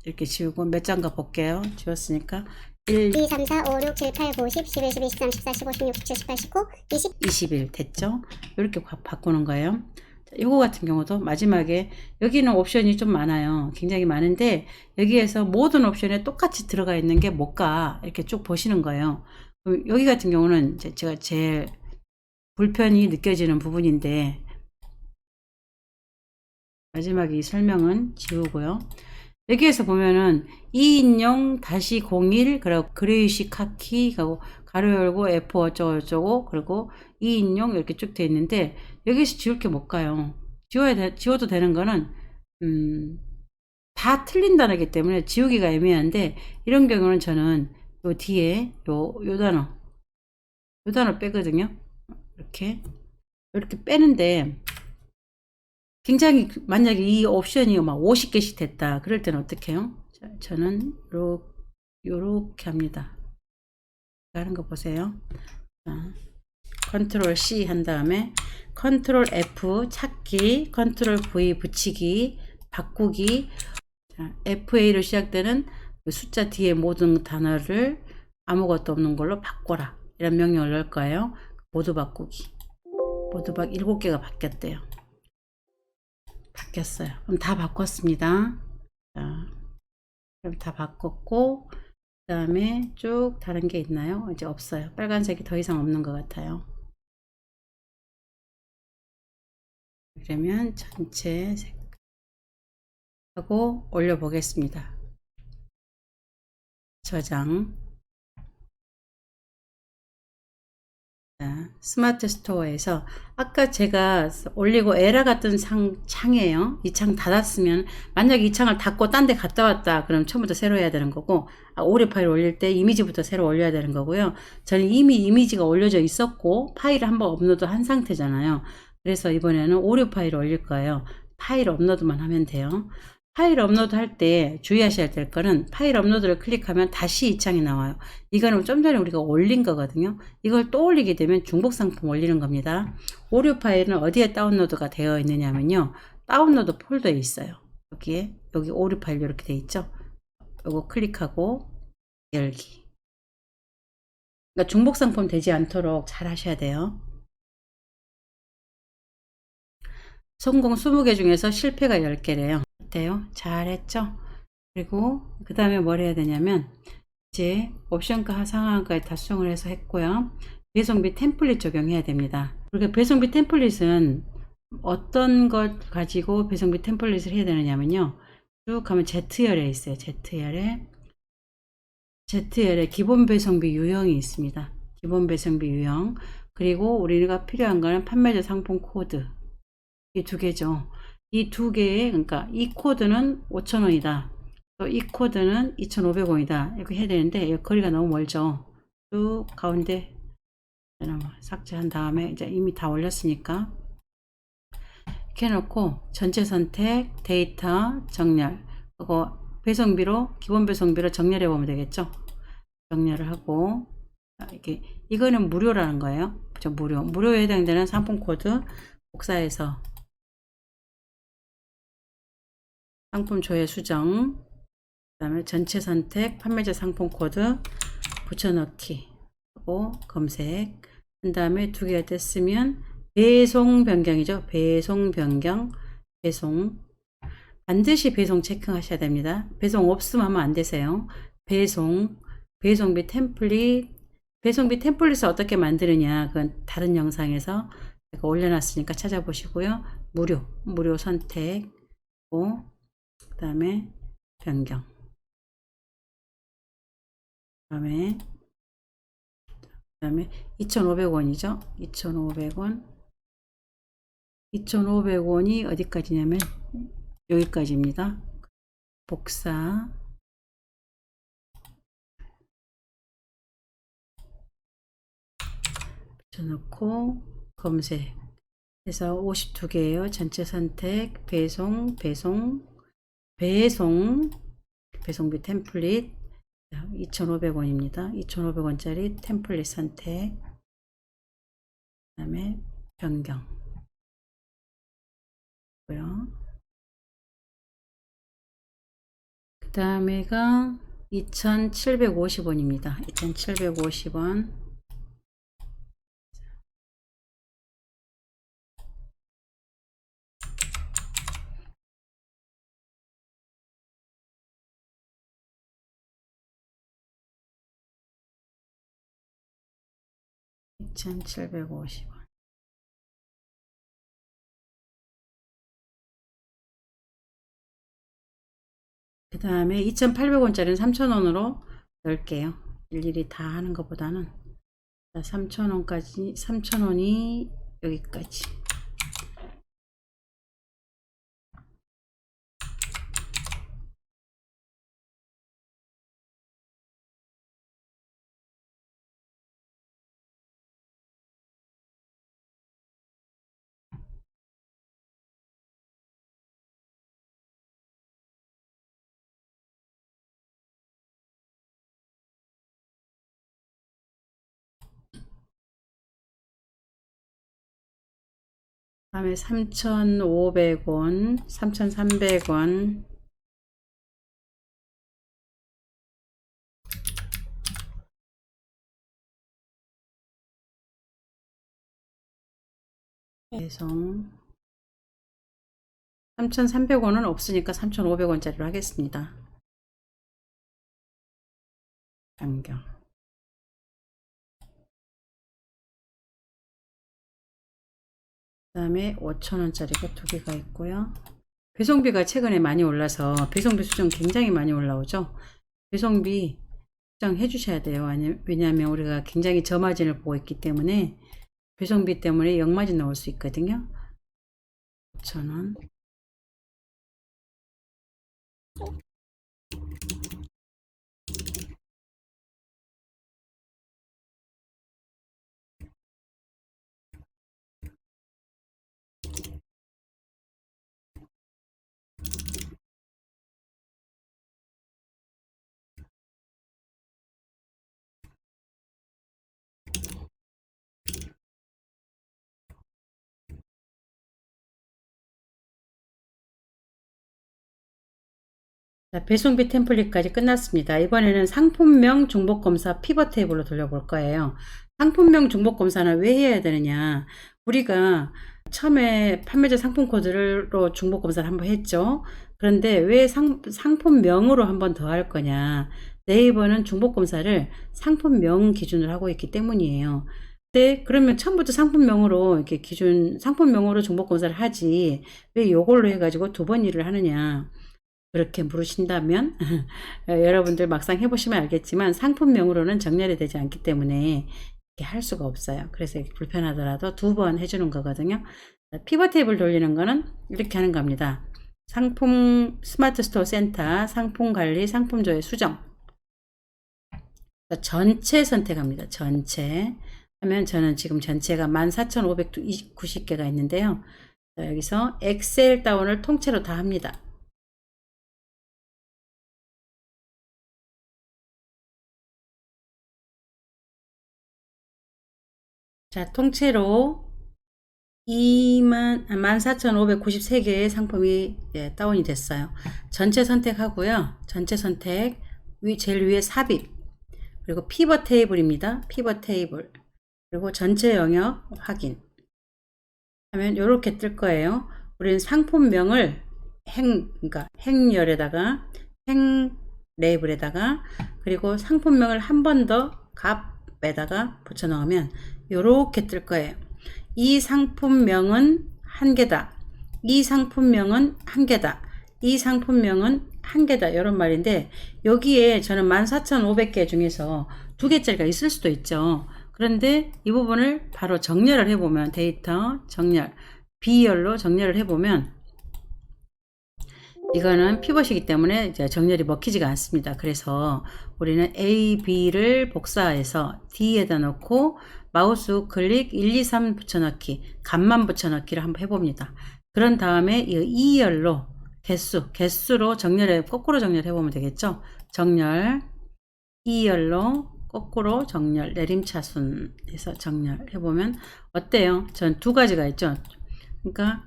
이렇게 지우고 몇 장가 볼게요. 지웠으니까 1, 2, 3, 4, 5, 6, 7, 8, 9, 10, 11, 12, 13, 14, 15, 16, 17, 18, 19, 20, 21 됐죠? 이렇게 바꾸는 거예요. 이거 같은 경우도 마지막에 여기는 옵션이 좀 많아요. 굉장히 많은데 여기에서 모든 옵션에 똑같이 들어가 있는 게 뭘까 이렇게 쭉 보시는 거예요. 그럼 여기 같은 경우는 제가 제일 불편이 느껴지는 부분인데 마지막에 이 설명은 지우고요. 여기에서 보면은 2인용 다시 01 그리고 그레이시 카키 하고 가로 열고 F 어쩌고 그리고 2인용 이렇게 쭉 되어 있는데 여기서 지울 게 뭘까요? 지워도 되는 거는 다 틀린 단어이기 때문에 지우기가 애매한데 이런 경우는 저는 요 뒤에 요 단어 빼거든요. 이렇게 빼는데 굉장히 만약에 이 옵션이 막 50개씩 됐다 그럴 때는 어떻게 해요? 저는 요렇게 합니다. 하는 거 보세요. 자, 컨트롤 C 한 다음에 컨트롤 F 찾기, 컨트롤 V 붙이기, 바꾸기. 자, FA로 시작되는 숫자 뒤에 모든 단어를 아무것도 없는 걸로 바꿔라. 이런 명령을 넣을 거예요. 모두 바꾸기. 모두 7개가 바뀌었대요. 바뀌었어요. 그럼 다 바꿨습니다. 자, 그럼 다 바꿨고 그 다음에 쭉 다른 게 있나요? 이제 없어요. 빨간색이 더 이상 없는 것 같아요. 그러면 전체 색하고 올려 보겠습니다. 저장 스마트 스토어에서 아까 제가 올리고 에러 같은 창이에요. 이 창 닫았으면 만약에 이 창을 닫고 딴 데 갔다 왔다 그럼 처음부터 새로 해야 되는 거고, 오류 파일 올릴 때 이미지부터 새로 올려야 되는 거고요. 저는 이미 이미지가 올려져 있었고 파일을 한번 업로드 한 상태잖아요. 그래서 이번에는 오류 파일을 올릴 거예요. 파일 업로드만 하면 돼요. 파일 업로드 할 때 주의하셔야 될 거는 파일 업로드를 클릭하면 다시 이 창이 나와요. 이거는 좀 전에 우리가 올린 거거든요. 이걸 또 올리게 되면 중복 상품 올리는 겁니다. 오류 파일은 어디에 다운로드가 되어 있느냐면요. 다운로드 폴더에 있어요. 여기 오류 파일 이렇게 돼 있죠. 이거 클릭하고 열기. 그러니까 중복 상품 되지 않도록 잘 하셔야 돼요. 성공 20개 중에서 실패가 10개래요. 어때요? 잘했죠? 그리고 그 다음에 뭘 해야 되냐면 이제 옵션가 상한가에 다 수정을 해서 했고요. 배송비 템플릿 적용해야 됩니다. 그러니까 배송비 템플릿은 어떤 것 가지고 배송비 템플릿을 해야 되느냐면요. 쭉 가면 Z열에 있어요. Z열에 기본 배송비 유형이 있습니다. 기본 배송비 유형. 그리고 우리가 필요한 거는 판매자 상품 코드. 이 두 개죠. 이 두 개에, 그러니까 이 코드는 5,000원이다. 또 이 코드는 2,500원이다. 이렇게 해야 되는데, 이 거리가 너무 멀죠. 쭉 가운데 삭제한 다음에 이제 이미 다 올렸으니까 이렇게 해놓고 전체 선택, 데이터, 정렬. 그거 배송비로, 기본 배송비로 정렬해 보면 되겠죠. 정렬을 하고, 이거는 무료라는 거예요. 그죠? 무료에 해당되는 상품 코드 복사해서 상품 조회 수정, 그 다음에 전체 선택, 판매자 상품 코드 붙여넣기 하고 검색 한 다음에 두 개가 됐으면 배송 변경이죠. 배송 변경, 배송 반드시 배송 체크하셔야 됩니다. 배송 없으면 하면 안 되세요. 배송비 템플릿, 배송비 템플릿을 어떻게 만드느냐 그건 다른 영상에서 제가 올려놨으니까 찾아보시고요. 무료 선택하고 그 다음에 변경, 그 다음에 2,500원이죠. 2,500원이 어디까지냐면 여기까지입니다. 복사 붙여놓고 검색 해서 52개예요. 전체 선택, 배송비 템플릿 2,500원입니다. 2,500원짜리 템플릿 선택, 그 다음에 변경 그 다음에가 2,750원입니다. 2,750원. 그 다음에 2,800원짜리는 3,000원으로 넣을게요. 일일이 다 하는 것보다는 3,000원까지, 3,000원이 여기까지. 다음에 3,500원, 3,300원, 배송 3,300원은 없으니까 3,500원짜리로 하겠습니다. 변경. 그 다음에 5,000원짜리가 두 개가 있고요. 배송비가 최근에 많이 올라서 배송비 수정 굉장히 많이 올라오죠. 배송비 수정해 주셔야 돼요. 왜냐하면 우리가 굉장히 저마진을 보고 있기 때문에 배송비 때문에 역마진 나올 수 있거든요. 5,000원. 자, 배송비 템플릿까지 끝났습니다. 이번에는 상품명 중복검사 피벗 테이블로 돌려볼 거예요. 상품명 중복검사는 왜 해야 되느냐? 우리가 처음에 판매자 상품 코드로 중복검사를 한번 했죠. 그런데 왜 상품명으로 한번 더 할 거냐? 네이버는 중복검사를 상품명 기준으로 하고 있기 때문이에요. 네, 그러면 처음부터 상품명으로 이렇게 상품명으로 중복검사를 하지 왜 요걸로 해가지고 두 번 일을 하느냐? 그렇게 물으신다면 여러분들 막상 해보시면 알겠지만 상품명으로는 정렬이 되지 않기 때문에 이렇게 할 수가 없어요. 그래서 불편하더라도 두 번 해주는 거거든요. 피벗 테이블 돌리는 거는 이렇게 하는 겁니다. 상품 스마트 스토어 센터, 상품 관리, 상품 조회 수정. 전체 선택합니다. 전체 하면 저는 지금 전체가 14,590개가 있는데요. 여기서 엑셀 다운을 통째로 다 합니다. 자, 통째로 14,593개의 상품이 다운이 됐어요. 전체 선택하고요. 전체 선택, 제일 위에 삽입, 그리고 피벗 테이블입니다. 피벗 테이블, 그리고 전체 영역 확인 하면 이렇게 뜰 거예요. 우리는 상품명을 그러니까 행열에다가 행 레이블에다가 그리고 상품명을 한 번 더 값에다가 붙여 넣으면 이렇게 뜰 거예요. 이 상품명은 한 개다. 이 상품명은 한 개다. 이 상품명은 한 개다. 이런 말인데 여기에 저는 14,500개 중에서 두 개짜리가 있을 수도 있죠. 그런데 이 부분을 바로 정렬을 해보면 데이터 정렬 B열로 정렬을 해보면 이거는 피벗이기 때문에 이제 정렬이 먹히지가 않습니다. 그래서 우리는 A, B를 복사해서 D에다 넣고 마우스 클릭 1, 2, 3 붙여넣기, 값만 붙여넣기를 한번 해봅니다. 그런 다음에 이 2열로 개수로 거꾸로 정렬해보면 되겠죠. 정렬, 2열로 거꾸로 정렬, 내림차순에서 정렬해보면 어때요? 전 두 가지가 있죠. 그러니까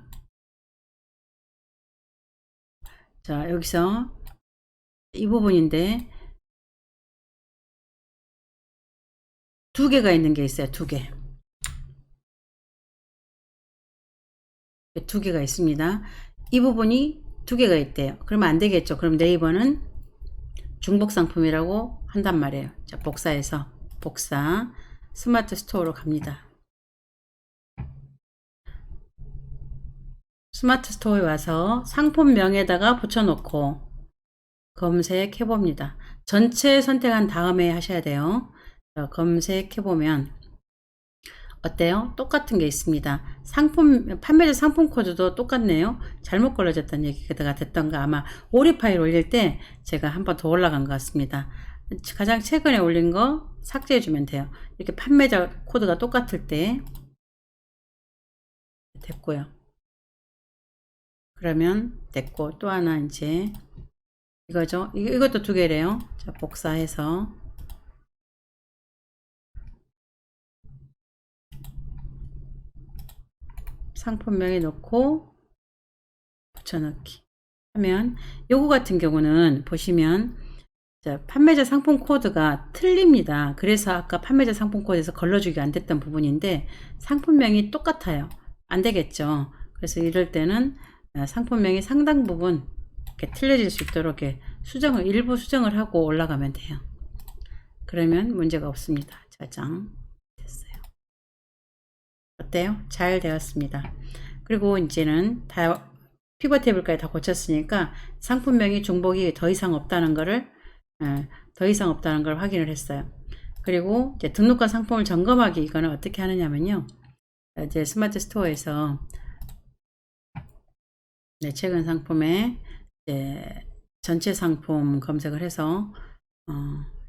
자, 여기서 이 부분인데 두 개가 있는 게 있어요. 두 개. 두 개가 있습니다. 이 부분이 두 개가 있대요. 그러면 안 되겠죠. 그럼 네이버는 중복 상품이라고 한단 말이에요. 자, 복사해서 복사 스마트 스토어로 갑니다. 스마트 스토어에 와서 상품명에다가 붙여놓고 검색해 봅니다. 전체 선택한 다음에 하셔야 돼요. 검색해 보면 어때요? 똑같은 게 있습니다. 판매자 상품 코드도 똑같네요. 잘못 걸러졌다는 얘기가 됐던가 아마 오리 파일 올릴 때 제가 한번 더 올라간 것 같습니다. 가장 최근에 올린 거 삭제해 주면 돼요. 이렇게 판매자 코드가 똑같을 때 됐고요. 그러면 됐고 또 하나 이제 이거죠. 이것도 두 개래요. 자, 복사해서 상품명에 넣고 붙여넣기 하면 요거 같은 경우는 보시면 자, 판매자 상품 코드가 틀립니다. 그래서 아까 판매자 상품 코드에서 걸러주기가 안 됐던 부분인데 상품명이 똑같아요. 안 되겠죠. 그래서 이럴 때는 상품명이 상당 부분 이렇게 틀려질 수 있도록 이렇게 일부 수정을 하고 올라가면 돼요. 그러면 문제가 없습니다. 저장 됐어요. 어때요? 잘 되었습니다. 그리고 이제는 다 피벗 테이블까지 다 고쳤으니까 상품명이 중복이 더 이상 없다는 거를 확인을 했어요. 그리고 이제 등록한 상품을 점검하기 이거는 어떻게 하느냐면요. 이제 스마트 스토어에서 네, 최근 상품에 이제 전체 상품 검색을 해서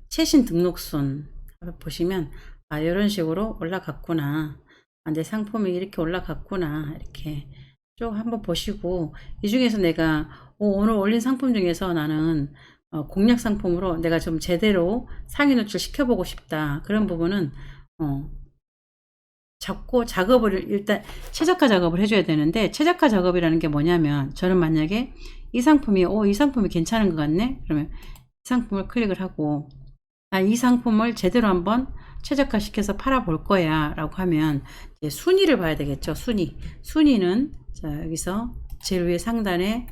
최신 등록순 보시면 이런 식으로 올라갔구나. 내 상품이 이렇게 올라갔구나. 이렇게 쭉 한번 보시고 이 중에서 내가 오늘 올린 상품 중에서 나는 공략 상품으로 내가 좀 제대로 상위 노출 시켜보고 싶다. 그런 부분은 잡고 작업을 일단 최적화 작업을 해줘야 되는데, 최적화 작업이라는 게 뭐냐면 저는 만약에 이 상품이 이 상품이 괜찮은 것 같네 그러면 이 상품을 클릭을 하고 이 상품을 제대로 한번 최적화 시켜서 팔아 볼 거야 라고 하면 이제 순위를 봐야 되겠죠. 순위는 자, 여기서 제일 위에 상단에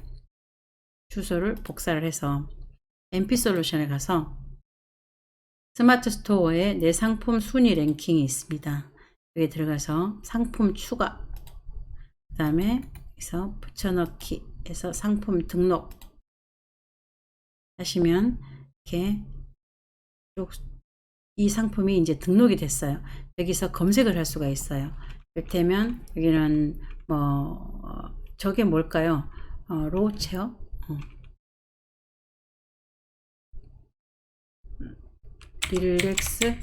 주소를 복사를 해서 MP솔루션에 가서 스마트 스토어에 내 상품 순위 랭킹이 있습니다. 여기 들어가서 상품 추가, 그 다음에 여기서 붙여넣기 해서 상품 등록 하시면 이렇게 쭉 이 상품이 이제 등록이 됐어요. 여기서 검색을 할 수가 있어요. 이를테면 여기는 저게 뭘까요? 로우 체어, 릴렉스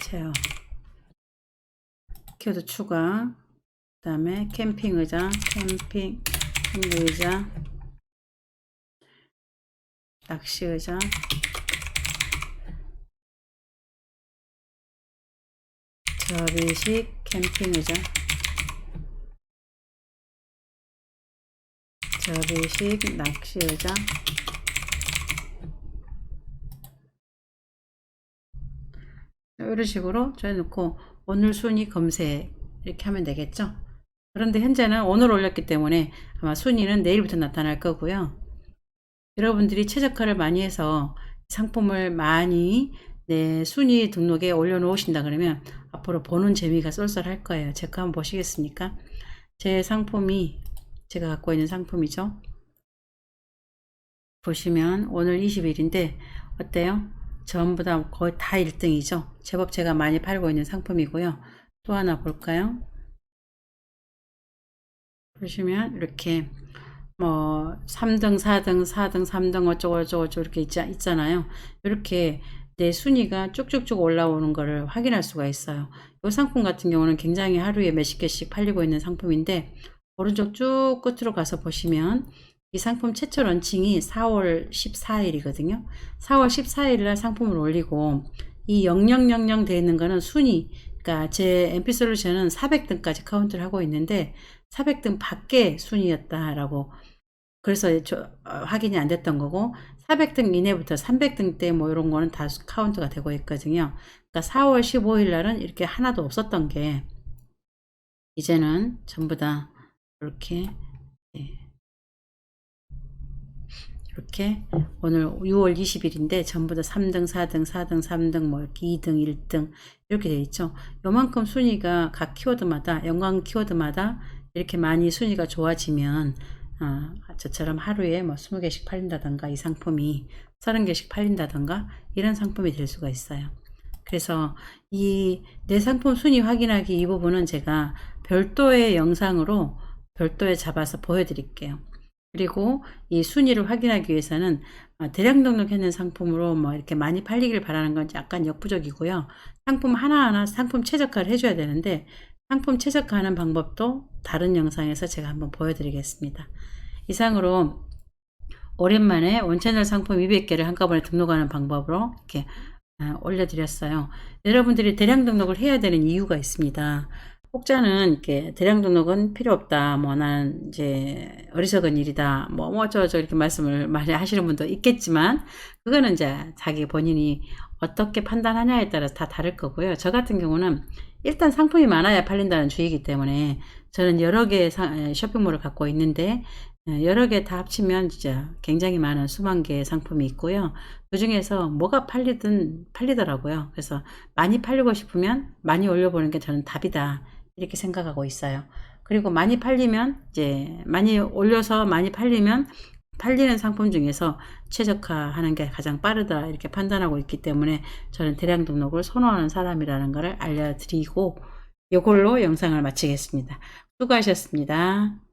체어, 키워드 추가, 그 다음에 캠핑 의자, 캠핑 의자, 낚시 의자, 접이식 캠핑 의자, 접이식 낚시 의자, 이런 식으로 정해놓고 오늘 순위 검색 이렇게 하면 되겠죠. 그런데 현재는 오늘 올렸기 때문에 아마 순위는 내일부터 나타날 거고요. 여러분들이 최적화를 많이 해서 상품을 많이 내 순위 등록에 올려놓으신다 그러면 앞으로 보는 재미가 쏠쏠할 거예요. 제가 한번 보시겠습니까? 제 상품이 제가 갖고 있는 상품이죠. 보시면 오늘 20일인데 어때요? 전부 다 거의 다 1등이죠. 제법 제가 많이 팔고 있는 상품이고요. 또 하나 볼까요? 보시면 이렇게 3등, 4등, 4등, 3등 어쩌고 이렇게 있잖아요. 이렇게 내 순위가 쭉쭉쭉 올라오는 거를 확인할 수가 있어요. 이 상품 같은 경우는 굉장히 하루에 몇십 개씩 팔리고 있는 상품인데, 오른쪽 쭉 끝으로 가서 보시면 이 상품 최초 런칭이 4월 14일이거든요. 4월 14일 날 상품을 올리고 이 0000 되어 있는 거는 순위, 그러니까 제 MP솔루션은 400등까지 카운트를 하고 있는데 400등 밖에 순위였다라고, 그래서 확인이 안 됐던 거고, 400등 이내부터 300등 때 이런 거는 다 카운트가 되고 있거든요. 그러니까 4월 15일 날은 이렇게 하나도 없었던 게 이제는 전부 다 이렇게 이렇게 오늘 6월 20일인데 전부 다 3등, 4등, 4등, 3등, 이렇게 2등, 1등 이렇게 되어 있죠. 요만큼 순위가 각 키워드마다, 연관 키워드마다 이렇게 많이 순위가 좋아지면 저처럼 하루에 20개씩 팔린다던가, 이 상품이 30개씩 팔린다던가 이런 상품이 될 수가 있어요. 그래서 내 상품 순위 확인하기 이 부분은 제가 별도의 영상으로 별도에 잡아서 보여드릴게요. 그리고 이 순위를 확인하기 위해서는 대량 등록했는 상품으로 이렇게 많이 팔리길 바라는 건 약간 역부족이고요. 상품 하나하나 상품 최적화를 해줘야 되는데, 상품 최적화하는 방법도 다른 영상에서 제가 한번 보여드리겠습니다. 이상으로 오랜만에 원채널 상품 200개를 한꺼번에 등록하는 방법으로 이렇게 올려드렸어요. 여러분들이 대량 등록을 해야 되는 이유가 있습니다. 혹자는 이렇게 대량 등록은 필요 없다, 나는 이제 어리석은 일이다, 어쩌고저쩌고 이렇게 말씀을 많이 하시는 분도 있겠지만, 그거는 이제 자기 본인이 어떻게 판단하냐에 따라서 다 다를 거고요. 저 같은 경우는 일단 상품이 많아야 팔린다는 주의이기 때문에 저는 여러 개의 쇼핑몰을 갖고 있는데, 여러 개 다 합치면 진짜 굉장히 많은 수만 개의 상품이 있고요. 그 중에서 뭐가 팔리든 팔리더라고요. 그래서 많이 팔리고 싶으면 많이 올려보는 게 저는 답이다, 이렇게 생각하고 있어요. 그리고 많이 팔리면, 이제 많이 올려서 많이 팔리면 팔리는 상품 중에서 최적화하는 게 가장 빠르다, 이렇게 판단하고 있기 때문에 저는 대량 등록을 선호하는 사람이라는 것을 알려드리고, 이걸로 영상을 마치겠습니다. 수고하셨습니다.